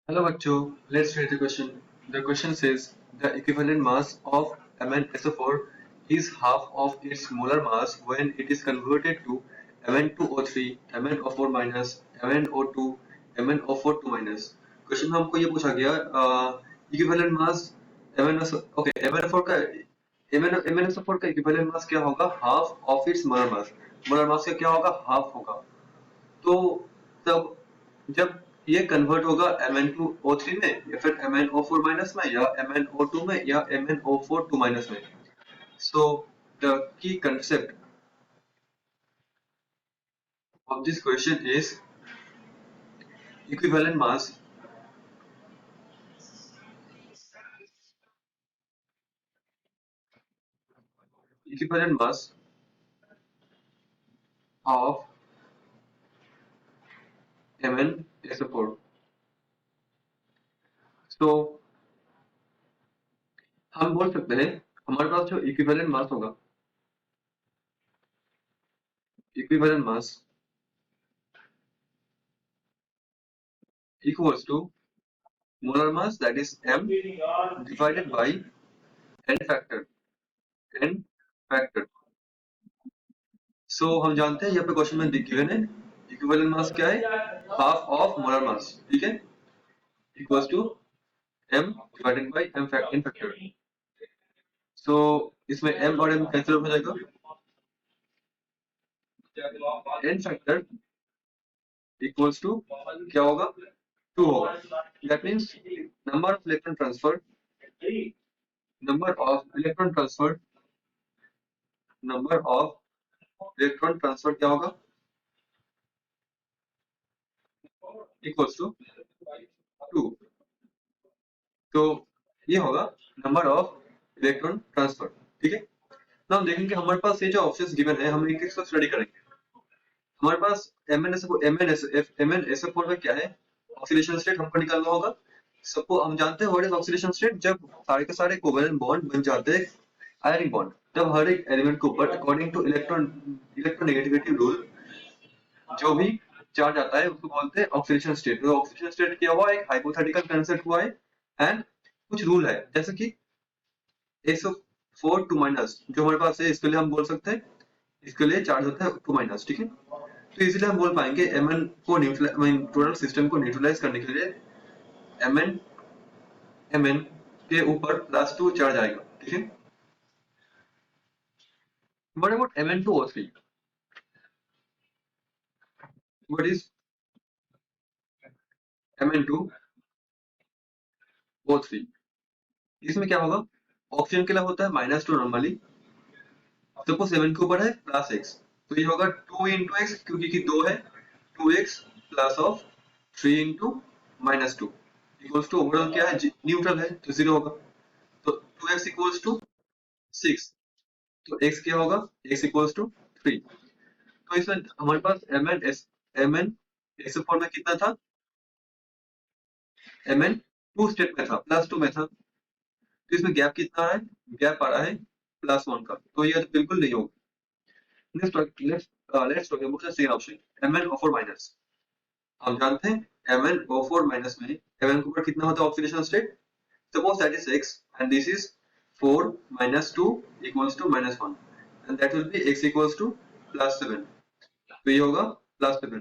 Hello bachcho, let's read the question. The question says the equivalent mass of MnSO4 is half of its molar mass when it is converted to Mn2O3, MnO4 minus, MnO2, MnO4 2 minus. Question में हमको ये पूछा गया equivalent mass MnSO4 का MnSO4 का equivalent mass क्या होगा half of its molar mass का क्या होगा हाफ होगा तो तब जब ये कन्वर्ट होगा MnO3 में या फिर MnO4 माइनस में या MnO2 में या MnO4 2 माइनस में so the key concept of this question is equivalent mass equivalent mass of MnSO4 सो हम बोल सकते हैं हमारे पास जो इक्विवेलेंट मास होगा equivalent mass equals to molar mass that is M divided by n factor n factor सो हम जानते हैं यहाँ पे क्वेश्चन में गिवन है इक्विवेलेंट मास क्या है हाफ ऑफ मोलर मास ठीक है equals to m divided by m factor so इसमें m और m कैंसिल हो जाएगा n फैक्टर इक्वल्स टू क्या होगा 2 होगा that means number of electron transfer number of electron transfer number of electron transfer क्या होगा इक्वल्स टू 2 तो ये होगा नंबर ऑफ इलेक्ट्रॉन ट्रांसफर ठीक है ना हम देखेंगे हमारे पास ये जो ऑप्शंस गिवन है हम एक एक स्टडी करेंगे हमारे पास MnSO4 में क्या है ऑक्सीडेशन स्टेट हमको निकालना होगा सबको हम जानते हैं व्हाट इज ऑक्सीडेशन स्टेट जब सारे के सारे कोवेलेंट बॉन्ड बन जाते हैं आयनिक बॉन्ड तब हर एक एलिमेंट के ऊपर अकॉर्डिंग टू इलेक्ट्रोनेगेटिविटी रूल जो भी चार्ज आता है उसको बोलते हैं ऑक्सीडेशन स्टेट तो ऑक्सीडेशन स्टेट क्या हुआ एक हाइपोथेटिकल कंसेप्ट हुआ है एंड कुछ रूल है जैसे कि SO4 2 माइनस जो हमारे पास है इसके लिए हम बोल सकते हैं इसके लिए चार्ज होता है 2 माइनस ठीक है तो इसलिए हम बोल पाएंगे Mn को न्यूट्रलाइज टोटल सिस्टम को न्यूट्रलाइज करने के लिए Mn Mn के ऊपर +2 चार्ज आएगा ठीक है what about Mn2O3 what is Mn2O3 इसमें क्या होगा ऑक्सीजन के लिए होता है -2 नॉर्मली सपोज 7 के ऊपर है +x तो ये होगा 2 into x क्योंकि कि 2 है 2x plus of 3 into -2 equals to overall क्या है न्यूट्रल है तो 0 होगा तो 2x इक्वल्स टू 6 तो x क्या होगा x इक्वल्स टू 3 तो इसमें हमारे पास MnSO4 में कितना था Mn 2 स्टेट में था +2 में था तो इसमें गैप कितना है गैप आ रहा है +1 का तो ये तो बिल्कुल नहीं होगा let's talk about the second option MnO4 minus हम जानते हैं MnO4 minus में Mn के ऊपर कितना होता है oxidation state suppose that is x and this is 4 minus 2 equals to -1 and that will be x equals to +7 तो ये होगा +7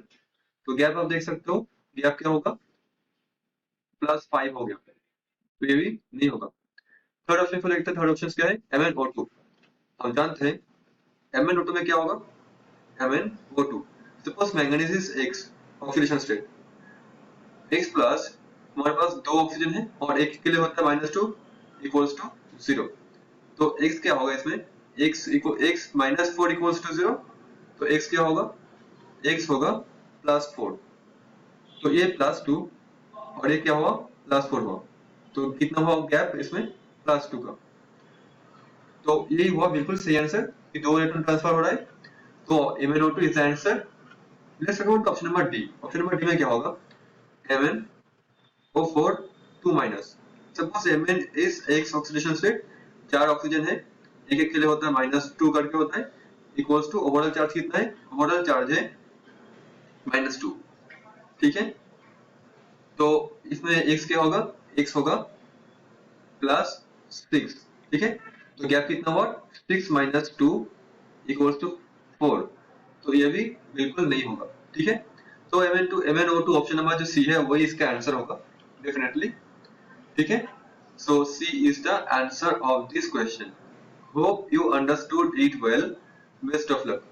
तो गैप आप देख सकते हो गैप क्या होगा +5 हो गया तो ये भी नहीं होगा थर्ड ऑप्शन को देखते हैं थर्ड ऑप्शन क्या है MnO2 हम जानते हैं MnO2 में क्या होगा MnO2 suppose manganese is X oxidation state X plus हमारे पास 2 ऑक्सीजन है और एक के लिए होता है -2 इक्वल्स टू 0 तो X क्या होगा इसमें X -4 इक्वल्स टू 0 तो X क्या होगा X होगा +4 तो ये +2 और ये क्या हुआ +4 हुआ तो कितना हुआ गैप इसमें +2 का तो यही हुआ बिल्कुल सही आंसर कि 2 इलेक्ट्रॉन ट्रांसफर हो रहा है तो MnO2 is the answer let's talk about option number D option number D में क्या होगा MnO4 2 minus suppose Mn is X oxidation state 4 oxygen है एक एक के लिए होता है -2 करके होता है इक्वल्स टू ओवरऑल चार्ज कितना है ओवरऑल चार्ज है -2 ठीक है तो इसमें x क्या होगा, x होगा +6, ठीक है। तो गैप कितना हुआ, 6 - 2 = 4, तो ये भी बिल्कुल नहीं होगा, ठीक है। तो MnO2 ऑप्शन नंबर जो सी है वही इसका आंसर होगा डेफिनेटली, ठीक है। So C is the answer of this question. Hope you understood it well. Best of luck.